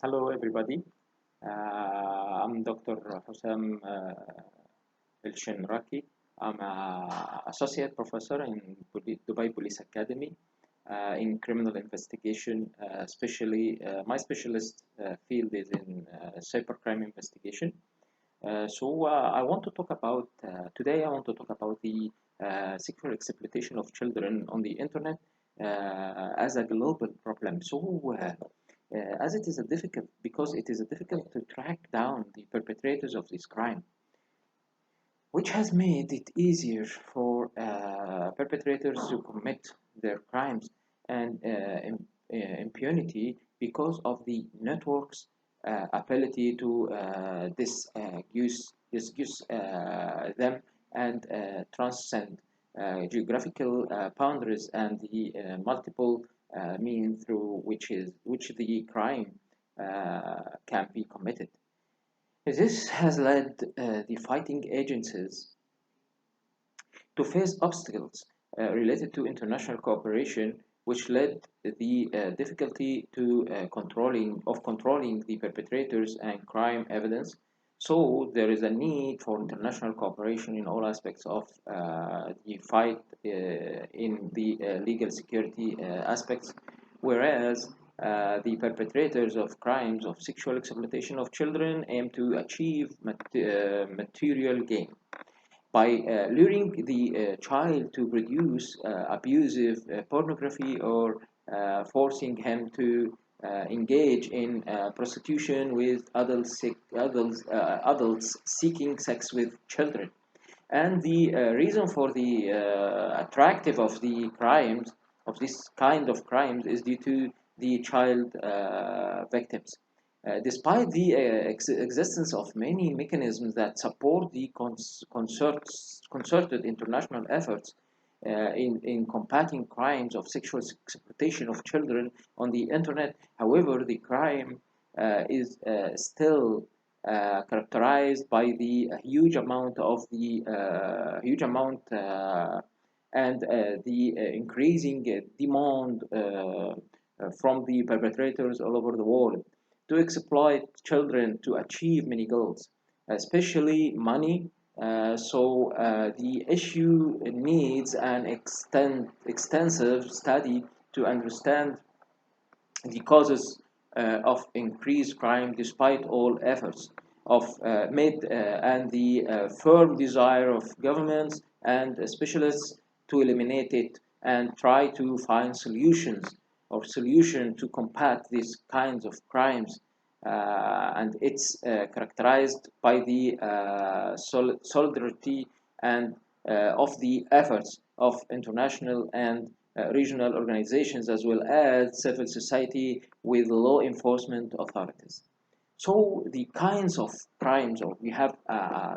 Hello, everybody. I'm Dr. Hossam Elshenraki. I'm an associate professor in Dubai Police Academy in criminal investigation. Especially, my specialist field is in cybercrime investigation. I want to talk about today. I want to talk about the sexual exploitation of children on the internet as a global problem. As it is a difficult because it is a difficult to track down the perpetrators of this crime, which has made it easier for perpetrators to commit their crimes and impunity because of the network's ability to disuse them and transcend geographical boundaries and the multiple means through which the crime can be committed. This has led the fighting agencies to face obstacles related to international cooperation, which led the difficulty to controlling the perpetrators and crime evidence. So there is a need for international cooperation in all aspects of the fight in the legal security aspects, whereas the perpetrators of crimes of sexual exploitation of children aim to achieve material gain by luring the child to produce abusive pornography or forcing him to engage in prostitution with adults seeking sex with children. And the reason for the attractive of the crimes, of this kind of crimes, is due to the child victims. Despite the existence of many mechanisms that support the concerted international efforts in combating crimes of sexual exploitation of children on the internet, however, the crime is still characterized by the huge amount and the increasing demand from the perpetrators all over the world to exploit children to achieve many goals, especially money. The issue needs an extensive study to understand the causes of increased crime despite all efforts of made and the firm desire of governments and specialists to eliminate it and try to find solution to combat these kinds of crimes, and it's characterized by the solidarity and of the efforts of international and regional organizations as well as civil society with law enforcement authorities. So the kinds of crimes, or we have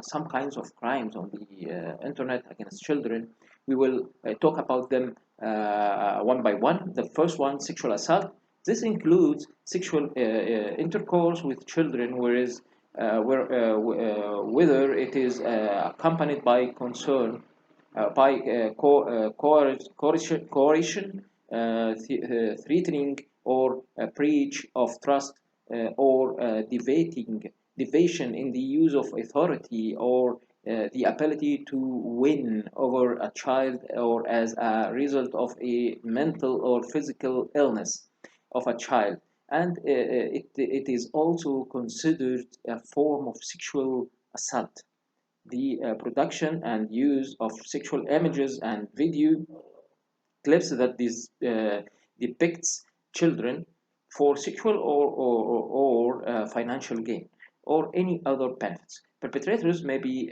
some kinds of crimes on the internet against children. We will talk about them one by one. The first one, sexual assault. This includes sexual intercourse with children, whether it is accompanied by concern, by coercion, threatening, or breach of trust, or deviation in the use of authority, or the ability to win over a child, or as a result of a mental or physical illness of a child. And it is also considered a form of sexual assault. The production and use of sexual images and video clips that depicts children for sexual or financial gain or any other benefits. Perpetrators may be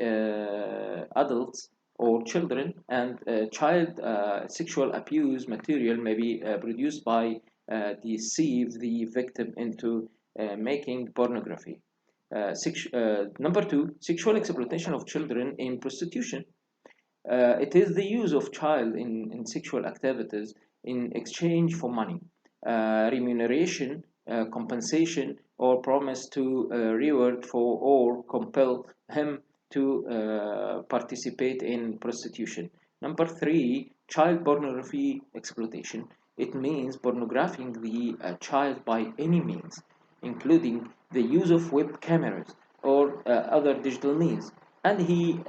adults or children, and child sexual abuse material may be produced by deceive the victim into making pornography. Number two, sexual exploitation of children in prostitution. It is the use of child in sexual activities in exchange for money, remuneration, compensation, or promise to reward for or compel him to participate in prostitution. Number three, child pornography exploitation. It means pornographing the child by any means, including the use of web cameras or other digital means. And he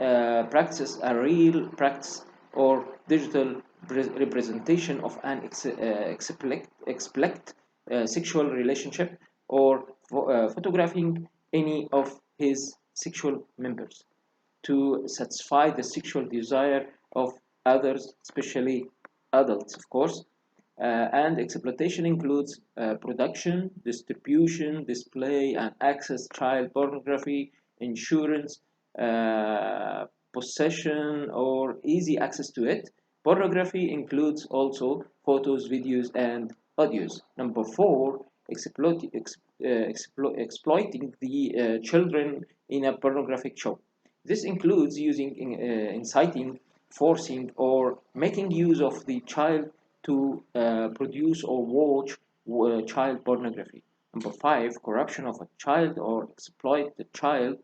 practices a real practice or digital representation of an explicit sexual relationship or photographing any of his sexual members to satisfy the sexual desire of others, especially adults, of course. And exploitation includes production, distribution, display, and access child pornography, insurance, possession, or easy access to it. Pornography includes also photos, videos, and audios. Number four, exploiting the children in a pornographic show. This includes using, inciting, forcing, or making use of the child to produce or watch child pornography. Number five, corruption of a child or exploit the child.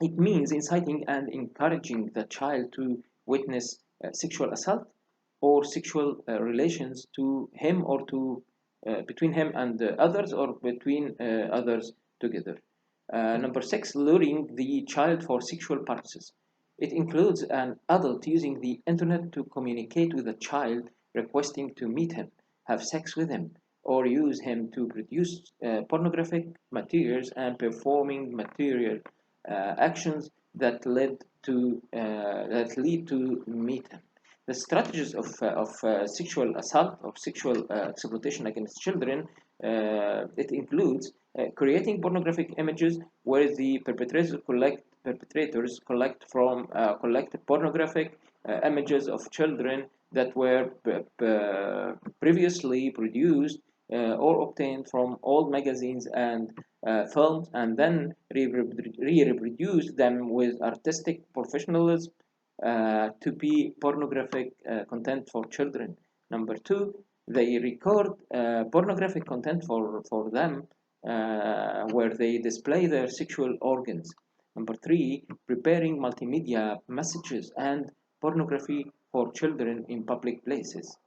It means inciting and encouraging the child to witness sexual assault or sexual relations to him or to between him and others or between others together. Number six, luring the child for sexual purposes. It includes an adult using the internet to communicate with a child, requesting to meet him, have sex with him, or use him to produce pornographic materials and performing material actions that lead to meet him. The strategies of sexual assault or sexual exploitation against children, it includes creating pornographic images where the perpetrators collect pornographic images of children that were previously produced or obtained from old magazines and films, and then re-reproduce them with artistic professionalism to be pornographic content for children. Number two, they record pornographic content for them where they display their sexual organs. Number three, preparing multimedia messages and pornography for children in public places.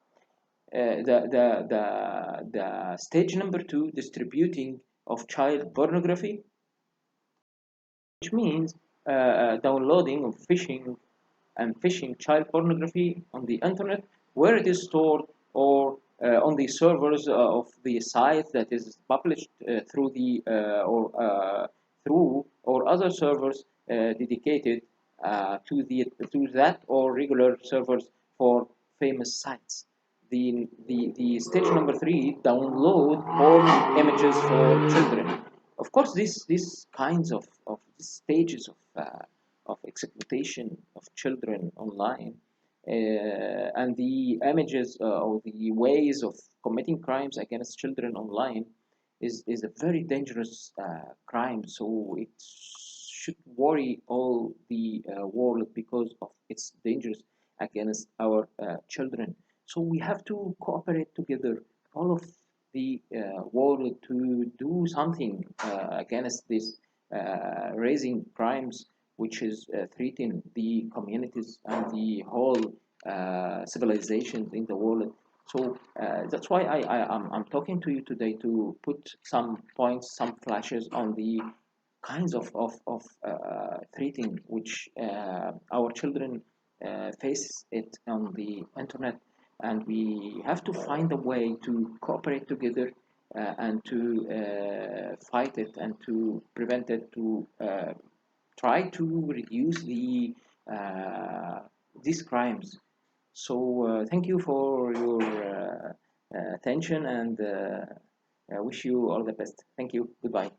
The stage number two, distributing of child pornography, which means downloading of phishing child pornography on the internet where it is stored or on the servers of the site that is published through the through or other servers dedicated to that or regular servers for famous sites. The stage number three, download porn images for children. Of course, these kinds of stages of exploitation of children online and the images or the ways of committing crimes against children online is a very dangerous crime. So it should worry all the world because of its dangers against our children. So we have to cooperate together, all of the world, to do something against this raising crimes, which is threatening the communities and the whole civilization in the world. So that's why I'm talking to you today to put some points, some flashes on the kinds of threatening which our children face it on the internet, and we have to find a way to cooperate together and to fight it and to prevent it, to try to reduce these crimes. So thank you for your attention, and I wish you all the best. Thank you. Goodbye.